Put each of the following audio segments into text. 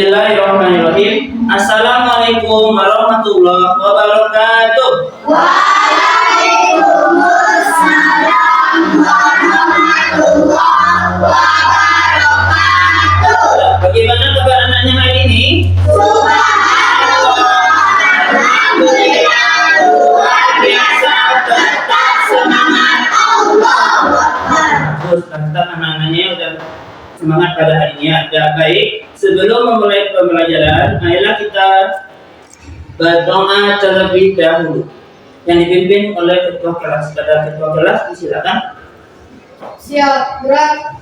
Bismillahirrahmanirrahim. Assalamualaikum warahmatullahi wabarakatuh. Waalaikumsalam warahmatullahi wabarakatuh. Bagaimana kabar anaknya hari ini? Subhanallah, alhamdulillah, luar biasa, tetap semangat, Allahu Akbar. Terus tetap anak-anaknya udah semangat pada hari ini. Ya, baik. Sebelum memulai pembelajaran, marilah kita berdoa terlebih dahulu. Yang dipimpin oleh ketua kelas. Kepada ketua kelas, silakan. Siap, gerak.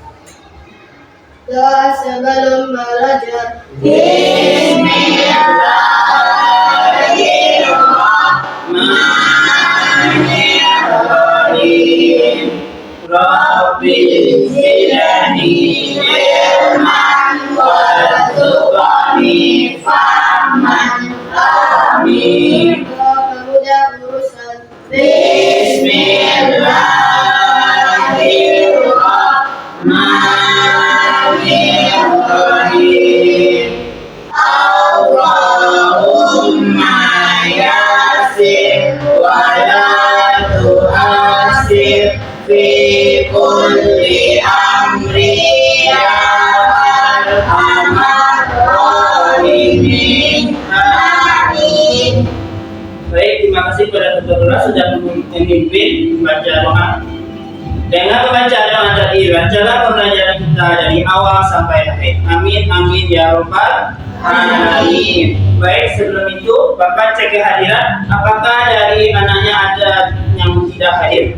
Doa sebelum belajar. Bismillahirrahmanirrahim. Rabbi zidni ilman warzuqni fahman. Amin. Doa pemuda urusan. Bismillahirrahmanirrahim. Allahumma yassir wa la tu'assir fi kulli amri ya arhamar rahimin. Amin. Baik, terima kasih kepada ketua kelas sudah memimpin membaca doa. Dengan membaca doa tadi, bacalah pembelajaran kita dari awal sampai akhir. Amin, amin ya robbal alamin. Baik, sebelum itu Bapak cek kehadiran. Apakah dari anaknya ada yang tidak hadir?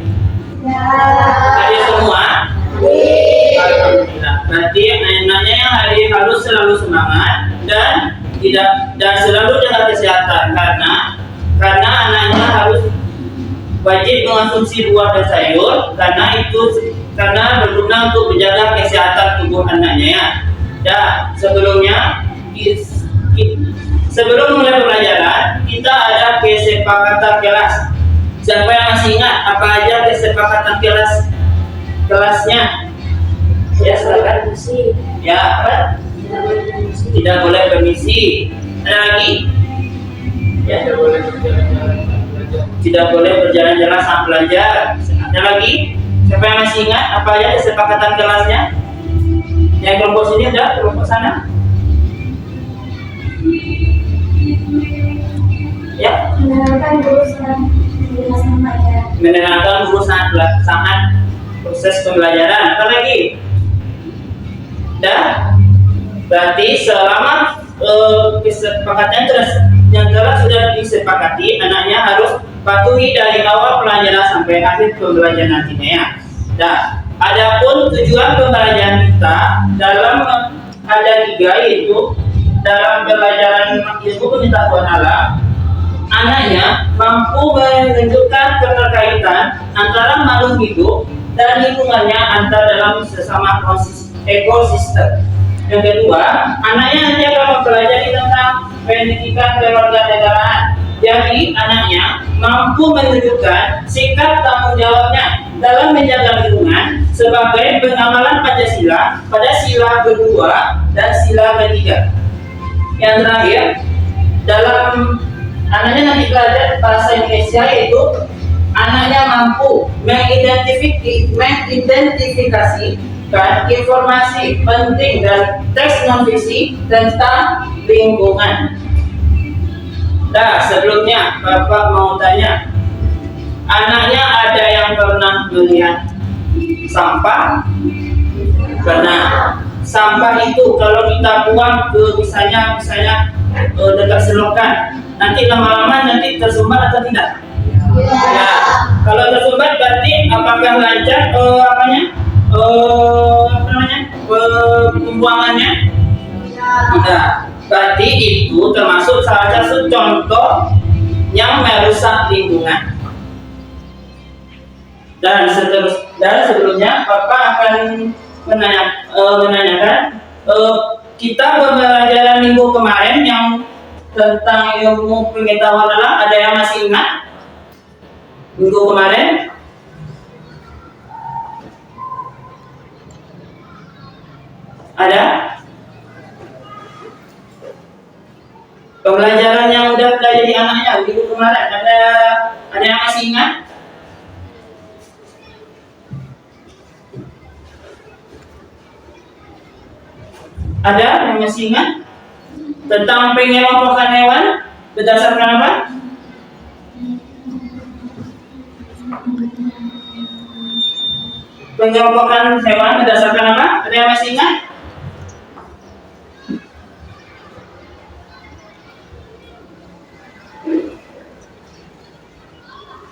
Hadir semua? Alhamdulillah. Berarti anak-anaknya yang hadir harus selalu semangat dan selalu jaga kesehatan karena anaknya harus wajib mengonsumsi buah dan sayur karena berguna untuk menjaga kesehatan tubuh anaknya ya. Dan sebelum mulai pembelajaran kita ada kesepakatan kelas. Siapa yang masih ingat apa aja kesepakatan kelasnya? Ya silakan. Ya apa? Tidak boleh permisi. Ada lagi? Ya, tidak boleh berjalan-jalan saat belajar. Ada lagi? Siapa yang masih ingat apa aja kesepakatan kelasnya? Yang kelompok sini ada, kelompok sana? Ya. Mendengarkan guru sangat proses pembelajaran. Apa lagi? Dah. Berarti selama kesepakatan yang telah sudah disepakati, anaknya harus patuhi dari awal pelajaran sampai akhir pembelajaran nantinya ya. Nah, adapun tujuan pembelajaran kita ada 3, yaitu dalam pembelajaran ilmu pengetahuan alam, anaknya mampu menunjukkan keterkaitan antara makhluk hidup dan lingkungannya dalam sesama ekosistem. Yang kedua, anaknya nanti akan mempelajari tentang pendidikan kewarganegaraan. Jadi, anaknya mampu menunjukkan sikap tanggung jawabnya dalam menjaga lingkungan sebagai pengamalan Pancasila pada sila kedua dan sila ketiga. Yang terakhir, dalam anaknya nanti belajar bahasa Indonesia, yaitu anaknya mampu mengidentifikasi informasi penting dan teks non-fiksi tentang lingkungan. Nah, sebelumnya Bapak mau tanya, anaknya ada yang pernah melihat sampah? Pernah. Sampah itu kalau kita buang ke misalnya dekat selokan, nanti lama-lama tersumbat atau tidak? Ya. Kalau tersumbat berarti apakah lancar pembuangannya? Tidak. Berarti itu termasuk salah satu contoh yang merusak lingkungan. Dan sebelumnya Bapak akan menanyakan kita pembelajaran minggu kemarin yang tentang ilmu pengetahuan alam, ada yang masih ingat minggu kemarin? Ada? Pembelajaran yang udah pelajari anaknya minggu kemarin ada yang masih ingat? Ada yang masih ingat tentang pengelompokan hewan berdasarkan apa? Pengelompokan hewan berdasarkan apa? Ada yang masih ingat?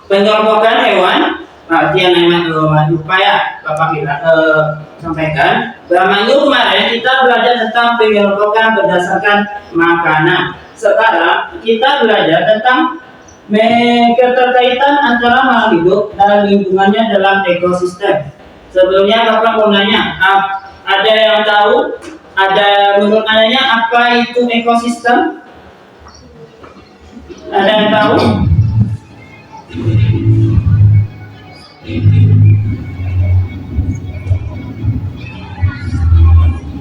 Pengelompokan hewan, artian yang lupa ya, Bapak sampaikan. Minggu kemarin kita belajar tentang pengelompokan berdasarkan makanan. Sekarang kita belajar tentang keterkaitan antara makhluk hidup dan lingkungannya dalam ekosistem. Sebelumnya Bapak mau nanya, ada yang tahu? Ada menurut anaknya apa itu ekosistem? Ada yang tahu?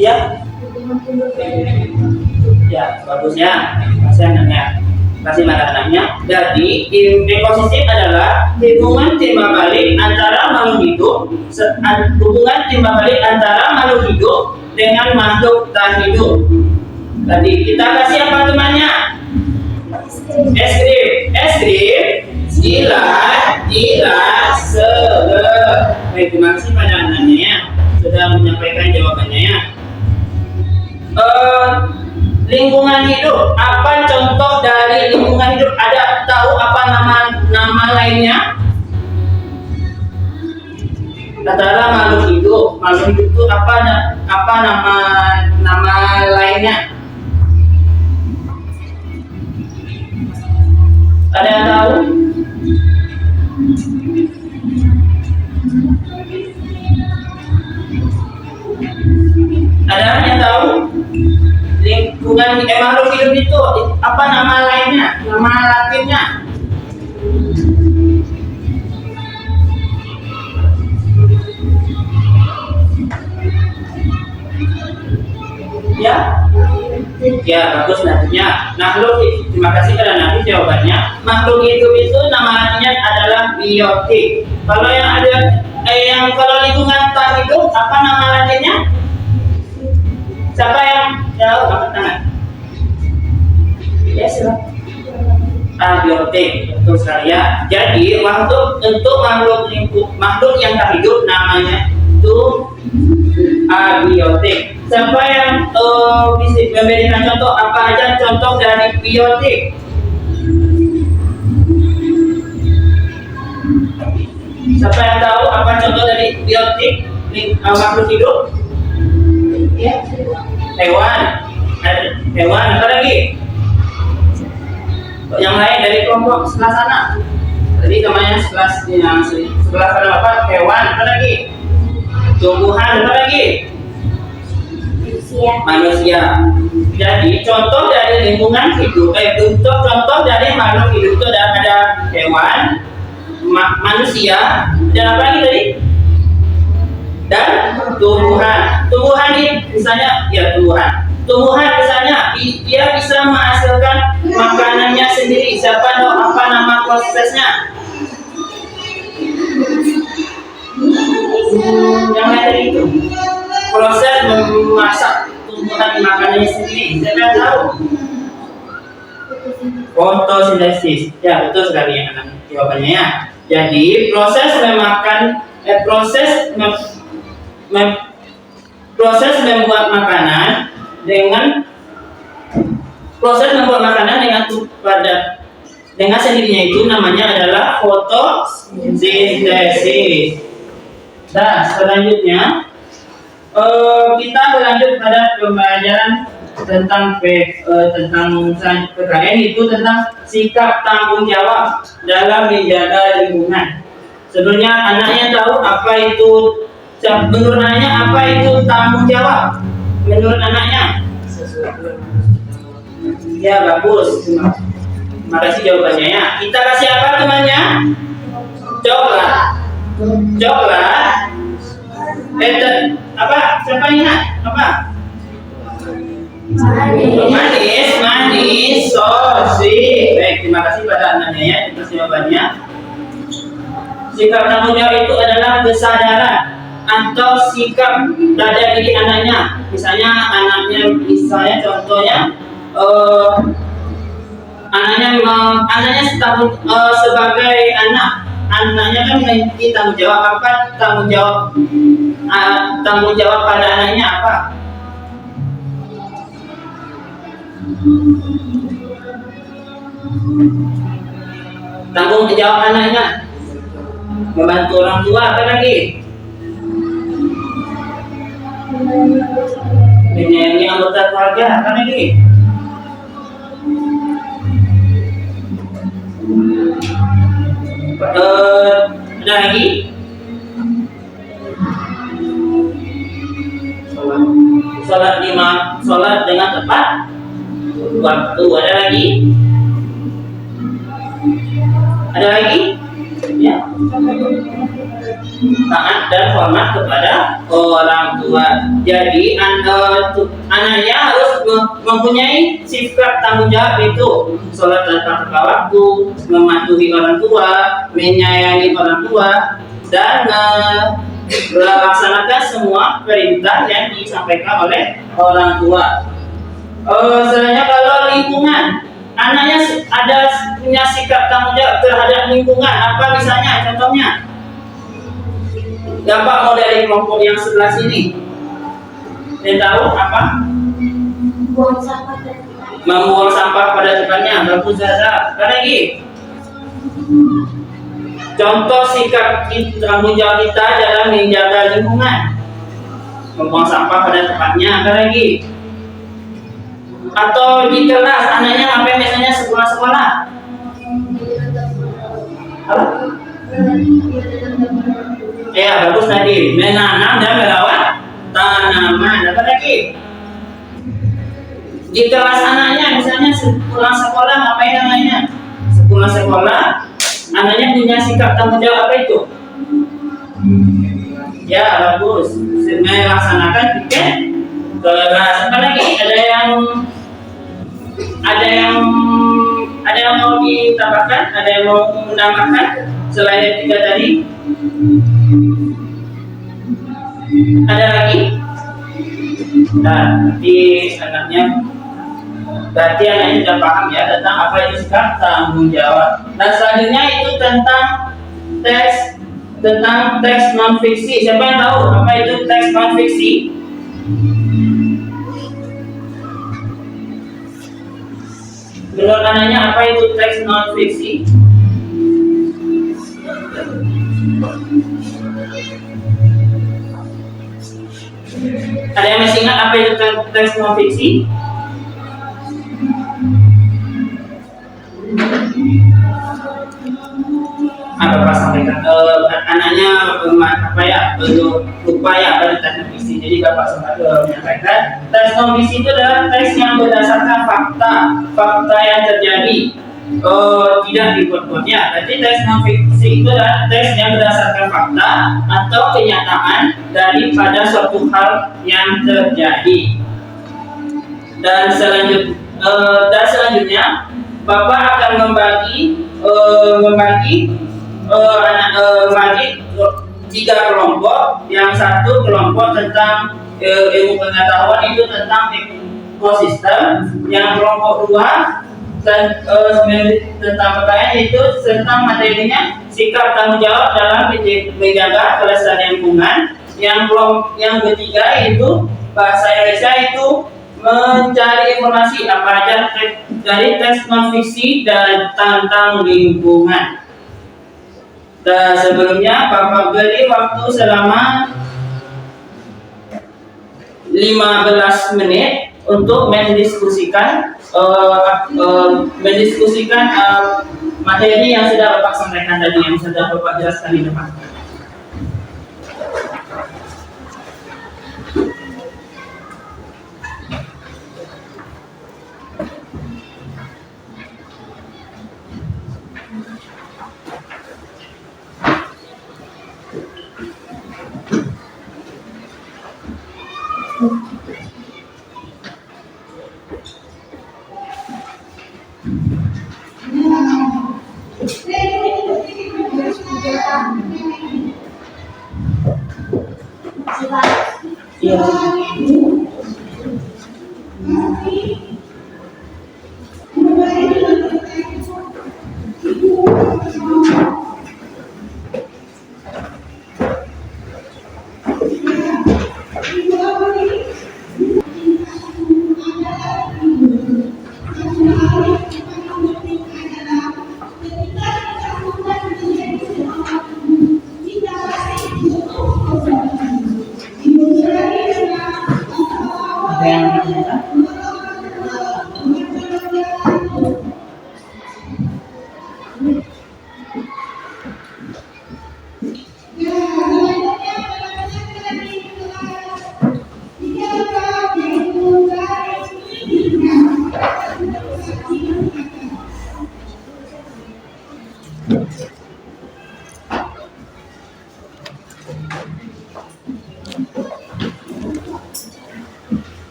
Ya, ya bagusnya. Saya nanya, kasih makanannya. Jadi ekosistem adalah hubungan timbal balik antara makhluk hidup, dengan makhluk tak hidup. Tadi kita kasih apa temannya? Es krim, jilat, seger. Baik, terima kasih pada anaknya sudah menyampaikan jawabannya ya. Lingkungan hidup, apa contoh dari lingkungan hidup? Ada tahu apa nama lainnya? Antara makhluk hidup itu apa nama lainnya? Ada yang tahu? Ada yang tahu? Lingkungan makhluk hidup itu apa nama lainnya? Nama latinnya? Ya, bagus nantinya. Terima kasih pada nanti jawabannya. Makhluk hidup itu nama latinnya adalah biotik. Kalau yang ada kalau lingkungan tak hidup, apa nama latinnya? Siapa yang tahu? Angkat tangan. Ya, silakan. Abiotik, betul sekali ya. Jadi untuk makhluk yang tak hidup namanya itu abiotik. Siapa yang bisa memberikan contoh apa aja contoh dari biotik? Siapa yang tahu apa contoh dari biotik makhluk hidup? Ya. Hewan apa lagi? Yang lain dari kelompok sebelah sana. Tadi namanya sebelah sana apa? Hewan apa lagi? Tumbuhan apa lagi? Manusia. Jadi contoh dari lingkungan hidup, contoh dari makhluk hidup itu ada hewan, manusia, dan apa lagi tadi? Dan tumbuhan. Tumbuhan ini misalnya ya Tumbuhan misalnya dia bisa menghasilkan makanannya sendiri. Siapa tahu apa nama prosesnya? Yang tadi itu proses memasak tumbuhan makanannya sendiri. Siapa tahu? Fotosintesis. Ya, betul sekali yang anak jawabannya ya. Jadi proses membuat makanan dengan sendirinya itu namanya adalah fotosintesis. Nah, selanjutnya kita berlanjut pada pembelajaran tentang PKN itu tentang sikap tanggung jawab dalam menjaga lingkungan. Sebenarnya anaknya tahu apa itu, menurut anaknya apa itu tanggung jawab? Menurut anaknya? Ya, bagus. Terima kasih jawabannya ya. Kita kasih apa temannya? Coklat. Apa? Siapa ingat? Apa? Manis. jawabannya. Sikap tanggung jawab itu adalah kesadaran atau sikap pada diri anaknya. Misalnya contohnya anaknya sebagai anaknya kan memiliki tanggung jawab. Apa tanggung jawab pada anaknya apa? Tanggung jawab anaknya membantu orang tua, apa lagi? Menyayangi anggota keluarga, apa lagi? Ada lagi? Sholat dengan tepat waktu. Ada lagi? Ada lagi? Ya. Taat dan hormat kepada orang tua. Jadi anaknya harus mempunyai sifat tanggung jawab itu: sholat tepat waktu, mematuhi orang tua, menyayangi orang tua, dan melaksanakan semua perintah yang disampaikan oleh orang tua. Selanjutnya kalau lingkungan, anaknya punya sikap tanggung jawab terhadap lingkungan. Apa misalnya? Contohnya, gambar mau dari kelompok yang sebelah sini. Dia tahu apa? Membuang sampah pada tempatnya. Bagus, Zaza. Apa lagi? Contoh sikap tanggung jawab kita dalam menjaga lingkungan: membuang sampah pada tempatnya. Apa lagi? Atau di kelas, anaknya ngapain biasanya sekolah-sekolah? Ya, bagus tadi. Menanam dan merawat tanaman. Apa lagi? Di kelas anaknya, misalnya pulang sekolah, ngapain anaknya? Pulang sekolah, anaknya punya sikap tanggung jawab apa itu? Ya, bagus. Melaksanakan piket kelas. Apa lagi? Ada yang mau ditambahkan? Ada yang mau menambahkan selain yang 3 tadi? Ada lagi? Nah, berarti anaknya sudah paham ya tentang apa itu sikap tanggung jawab. Nah, selanjutnya itu tentang teks non fiksi. Siapa yang tahu apa itu teks non fiksi? Menurut anaknya apa itu teks non fiksi? Ada yang masih ingat apa itu teks non fiksi? Apa sampaikan? Anaknya lupa ya pada teks non fiksi. Jadi Bapak sempat menyampaikan teks non fiksi itu adalah teks yang berdasarkan fakta yang terjadi, tidak dibuat-buat ya. Jadi teks non fiksi itu adalah teks yang berdasarkan fakta atau kenyataan daripada suatu hal yang terjadi. Dan selanjutnya Bapak akan membagi 3 kelompok. Yang satu kelompok tentang ilmu pengetahuan itu tentang ekosistem. Yang kelompok 2 tentang pertanyaan itu tentang materinya sikap tanggung jawab dalam menjaga kelestarian lingkungan. Yang ketiga itu bahasa Indonesia itu mencari informasi apa aja dari teks non fiksi dan tentang lingkungan. Dan sebelumnya Bapak beri waktu selama 15 menit untuk mendiskusikan materi yang sudah Bapak sampaikan tadi, yang sudah Bapak jelaskan di depan. Iya. Ada yang menanyakan?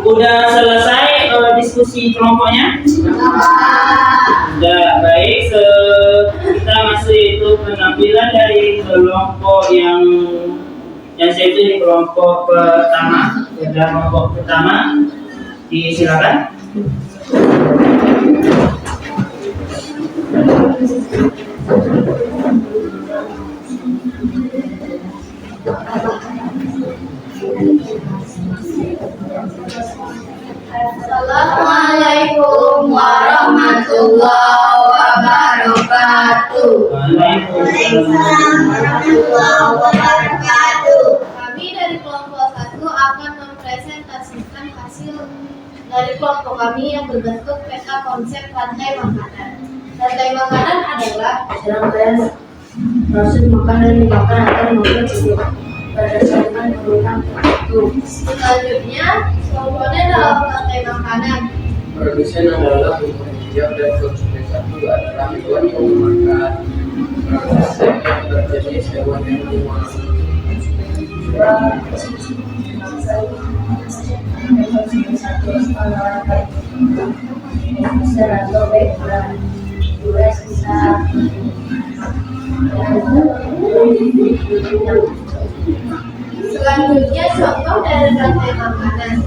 Udah selesai diskusi kelompoknya? Udah, baik. Kita masih itu penampilan dari kelompok yang saya itu di kelompok pertama. Pada kelompok pertama, disilakan. Assalamualaikum warahmatullahi wabarakatuh. Waalaikumsalam warahmatullahi wabarakatuh. Kami dari kelompok 1 akan mempresentasikan hasil dari kelompok kami yang berbentuk peta konsep rantai makanan. Rantai makanan adalah rangkaian proses makanan yang dimakan atau dimakan berdasarkan urutan tertentu. Selanjutnya, komponen dalam rantai makanan. Produsen adalah penghijau dan konsumen satu adalah hewan yang memakan. Proses yang terjadi hewan yang memakan. Selanjutnya, contoh dari rantai makanan.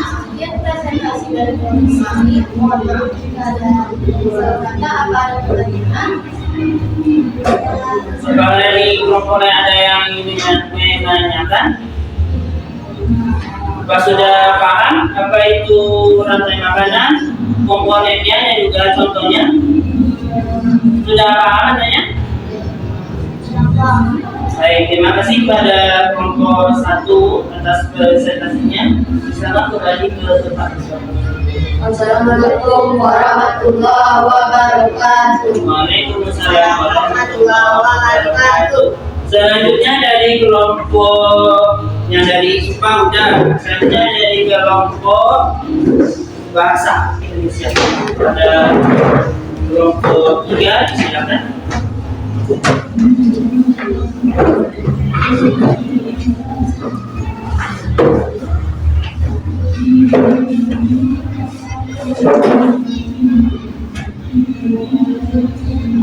Sekian presentasi dari kami. Mohon maaf jika ada salah kata. Apa ada pertanyaan? Kalau dari kelompok lain ada yang ingin menanyakan? Apa sudah paham apa itu rantai makanan, komponennya dan juga contohnya? Sudah paham katanya? Baik, terima kasih kepada kelompok 1 atas presentasinya. Silakan kembali ke tempat. Assalamualaikum warahmatullahi wabarakatuh. Waalaikumsalam warahmatullahi wabarakatuh. Selanjutnya dari kelompok yang dari IPA udah. Selanjutnya dari kelompok bahasa Indonesia. Ada kelompok 3, silakan.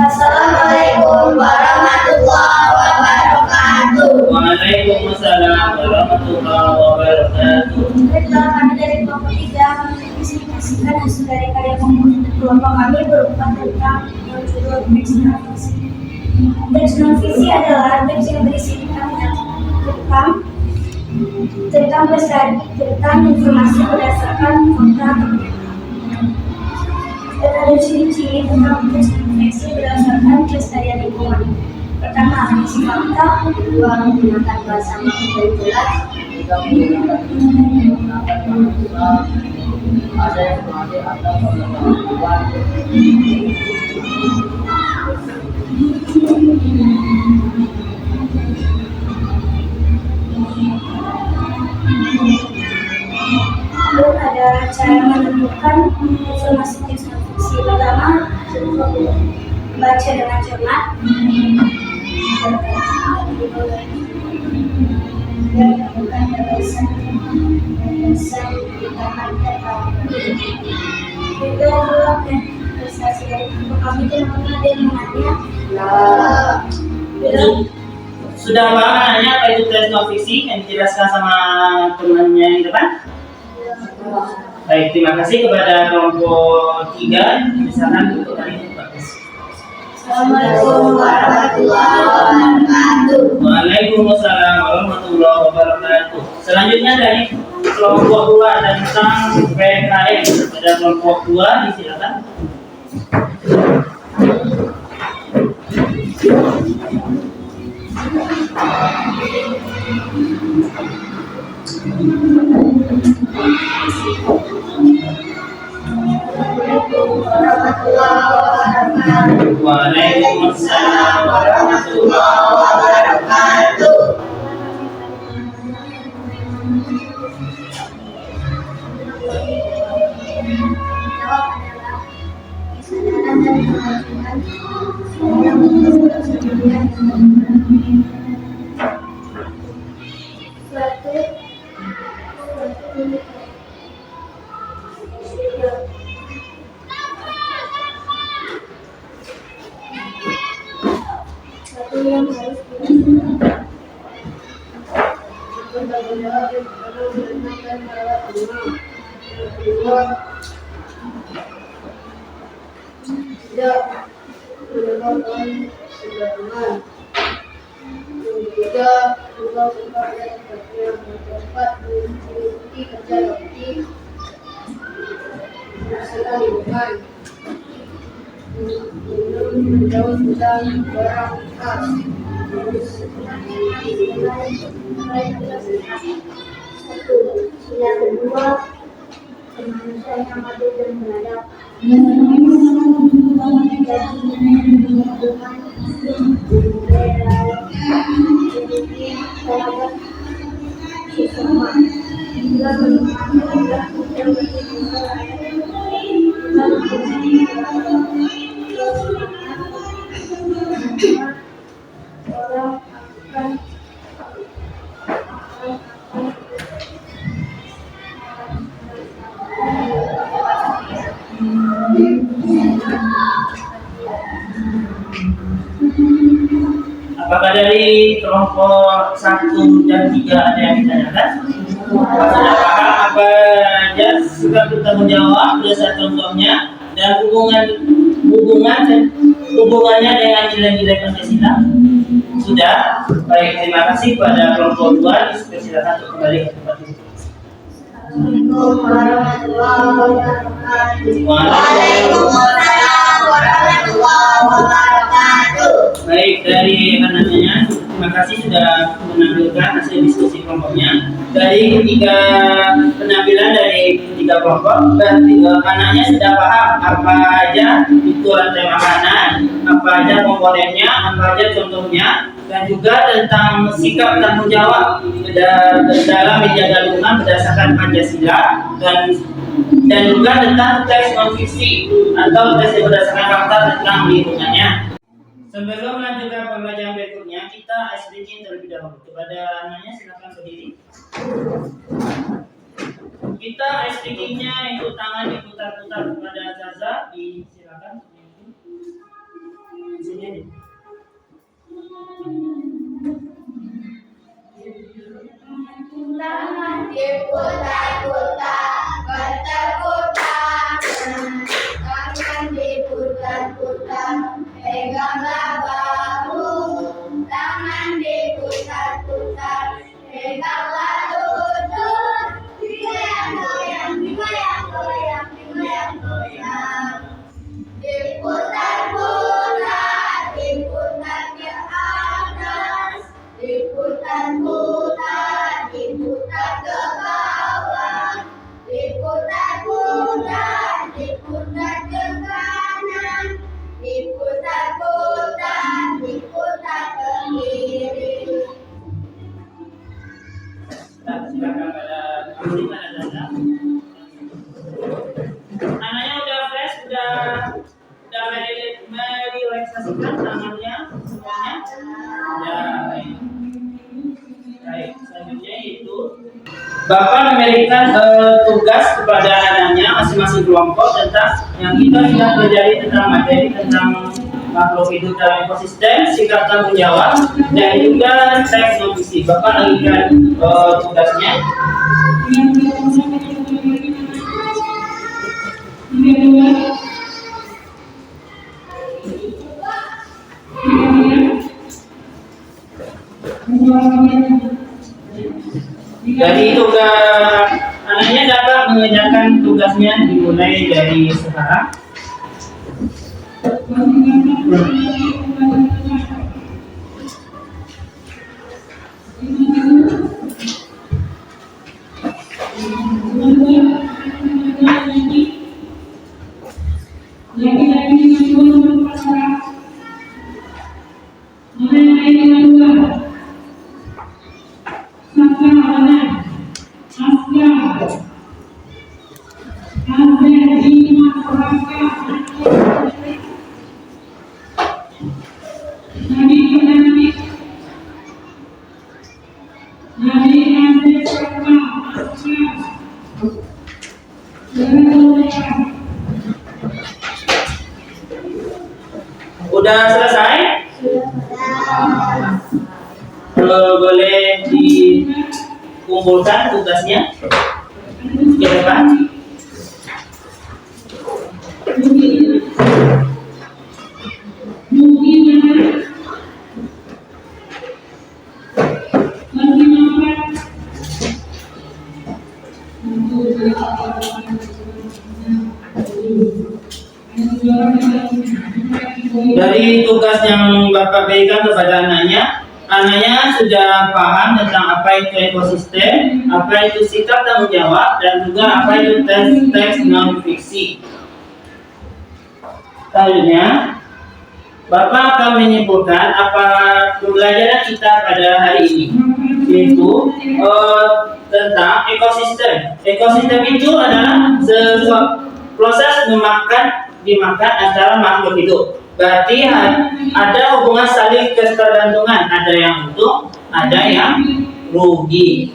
Assalamualaikum warahmatullahi wabarakatuh. Waalaikumsalam warahmatullahi wabarakatuh. Baiklah, kami dari kelompok 3 mempresentasikan hasil dari karya kelompok kami berupa tentang judul teks non-fiksi. Teks non-fiksi adalah teks yang berisi tentang informasi berdasarkan fakta atau kenyataan. Dan ada ciri-ciri tentang teks non-fiksi berdasarkan kelestarian lingkungan. Pertama, isi fakta. Kedua, menggunakan bahasa yang jelas. Kita menggunakan ada yang mengalir atau pengetahuan. Lalu ada cara menemukan informasi teks non-fiksi. Pertama, baca dengan cermat. Dan melakukan balasan utama kata. Juga dalam prestasi dari kelompok kami itu namanya ada yang menanya. Sudah paham nanya apa itu teks non-fiksi yang dijelaskan sama temannya di depan? Baik, terima kasih kepada kelompok 3. Misalkan untuk hari ini Pak. Assalamualaikum warahmatullahi wabarakatuh. Waalaikumsalam warahmatullahi wabarakatuh. Selanjutnya dari kelompok 2 tentang PKM. Pada kelompok 2 disilakan. Assalamualaikum warahmatullahi warahmatullahi wabarakatuh. Waalaikumsalam warahmatullahi Wabarakatuh. Jawab adalah kesadaran dan kemajuan dalam keseharian. Suatu yang harus dilakukan. Tidak menyebabkan kehilangan. Tiga, juga sebab yang dapat mengikuti kerja bakti bersama lingkungan. Menjauh tentang barang bekas. Satu, yang kedua, kemanusiaan yang adil dan beradab. Apakah dari kelompok 1 dan 3 ada yang ditanyakan? Sudah paham apa aja sikap bertanggung jawab, berdasar contohnya, dan hubungannya dengan nilai-nilai Pancasila? Sudah? Baik, terima kasih pada kelompok 2. Silakan untuk kembali ke tempat ini. Assalamualaikum warahmatullahi wabarakatuh. Waalaikumsalam warahmatullahi wabarakatuh. Baik, dari anaknya, terima kasih sudah menampilkan hasil diskusi kelompoknya. Dari ketiga penampilan dari ketiga kelompok, anaknya sudah paham apa aja itu rantai makanan, apa aja komponennya, apa aja contohnya, dan juga tentang sikap tanggung jawab dalam menjaga lingkungan berdasarkan Pancasila, dan juga tentang tes non-fiksi atau tes yang berdasarkan fakta tentang lingkungannya. Sebelum melanjutkan pembelajaran berikutnya, kita SDG terlebih dahulu. Kepada anaknya silakan berdiri. Kita SDG-nya itu tangan diputar-putar kepada Zaza, silakan. Di sini nih. Tangan diputar-putar, berputar. Tangan diputar-putar, peganglah bahu. Tangan diputar-putar, peganglah lutut. Digoyang-goyang, digoyang-goyang, digoyang-goyang. Diputar-putar, diputar ke atas. Diputar-putar, diputar ke bawah. Diputar-putar, diputar ke kanan. Diputar-putar, diputar ke kiri. Silakan pada Zaza. Anaknya udah fresh, udah merelaksasikan tangannya semuanya. Ya, baik. Selanjutnya itu Bapak memberikan tugas kepada anaknya masing-masing kelompok tentang yang kita sudah pelajari tentang materi tentang makhluk hidup dalam ekosistem, sikap tanggung jawab, dan juga teks non-fiksi. Bapak bagikan tugasnya. Jadi tugas anaknya dapat mengerjakan tugasnya dimulai dari sekarang. Yang Udah selesai? Boleh dikumpulkan tugasnya ke depan. Dari tugas yang Bapak berikan kepada anaknya sudah paham tentang apa itu ekosistem, apa itu sikap tanggung jawab, dan juga apa itu teks non fiksi. Selanjutnya, Bapak akan menyimpulkan apa pembelajaran kita pada hari ini, yaitu tentang ekosistem. Ekosistem itu adalah sesuatu proses dimakan antara makhluk hidup. Berarti ada hubungan saling ketergantungan, ada yang untung, ada yang rugi.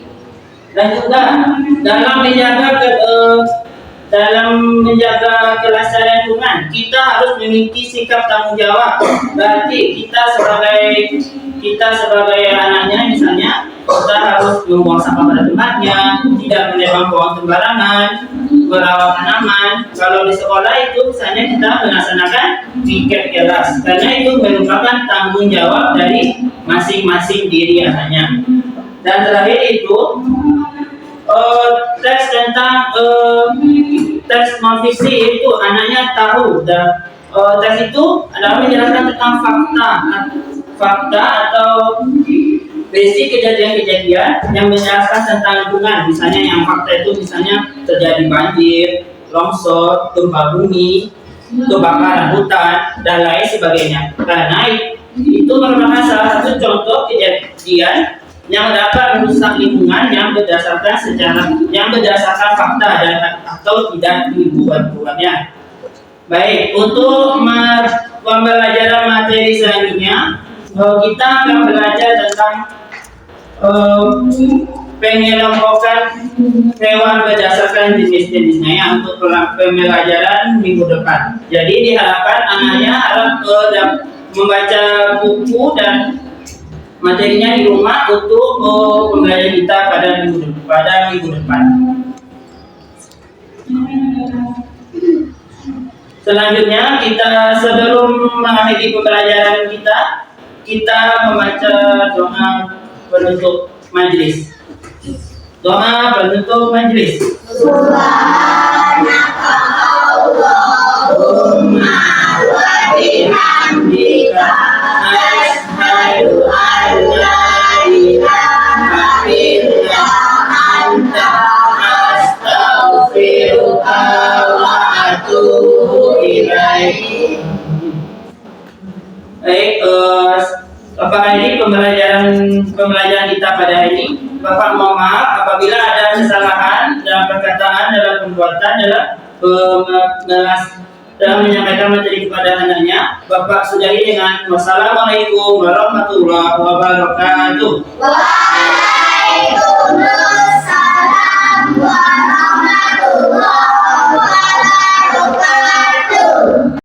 Dan juga dalam menjaga kelestarian lingkungan, kita harus memiliki sikap tanggung jawab. Berarti kita sebagai anaknya misalnya, kita harus membuang sampah pada tempatnya, tidak menebang pohon sembarangan, merawat tanaman. Kalau di sekolah itu misalnya kita melaksanakan piket kelas, karena itu merupakan tanggung jawab dari masing-masing diri anaknya. Dan terakhir itu teks tentang teks non fiksi, itu anaknya tahu, dan teks itu adalah menjelaskan tentang fakta atau basic kejadian-kejadian yang menjelaskan tentang lingkungan. Misalnya yang fakta itu misalnya terjadi banjir, longsor, gempa bumi, kebakaran hutan, dan lain sebagainya. Karena itu merupakan salah satu contoh kejadian yang dapat merusak lingkungan yang berdasarkan fakta dan atau tidak dibuat-buatnya. Baik, untuk pembelajaran materi selanjutnya, kita akan belajar tentang pengelompokan hewan berdasarkan jenis-jenisnya ya, untuk pembelajaran minggu depan. Jadi diharapkan anaknya harus membaca buku dan materinya di rumah untuk pembelajaran kita pada minggu depan. Selanjutnya sebelum mengakhiri pembelajaran kita membaca doa penutup majelis. Doa penutup majelis. Subhanaka Allahumma wa bihamdika asyhadu an la ilaha illa anta astaghfiruka wa atubu ilaik. Baik, Bapak ini pembelajaran kita pada hari ini. Bapak mohon maaf apabila ada kesalahan dalam perkataan, dalam perbuatan, dalam menyampaikan materi kepada anaknya. Bapak sudahi dengan wassalamualaikum warahmatullahi wabarakatuh.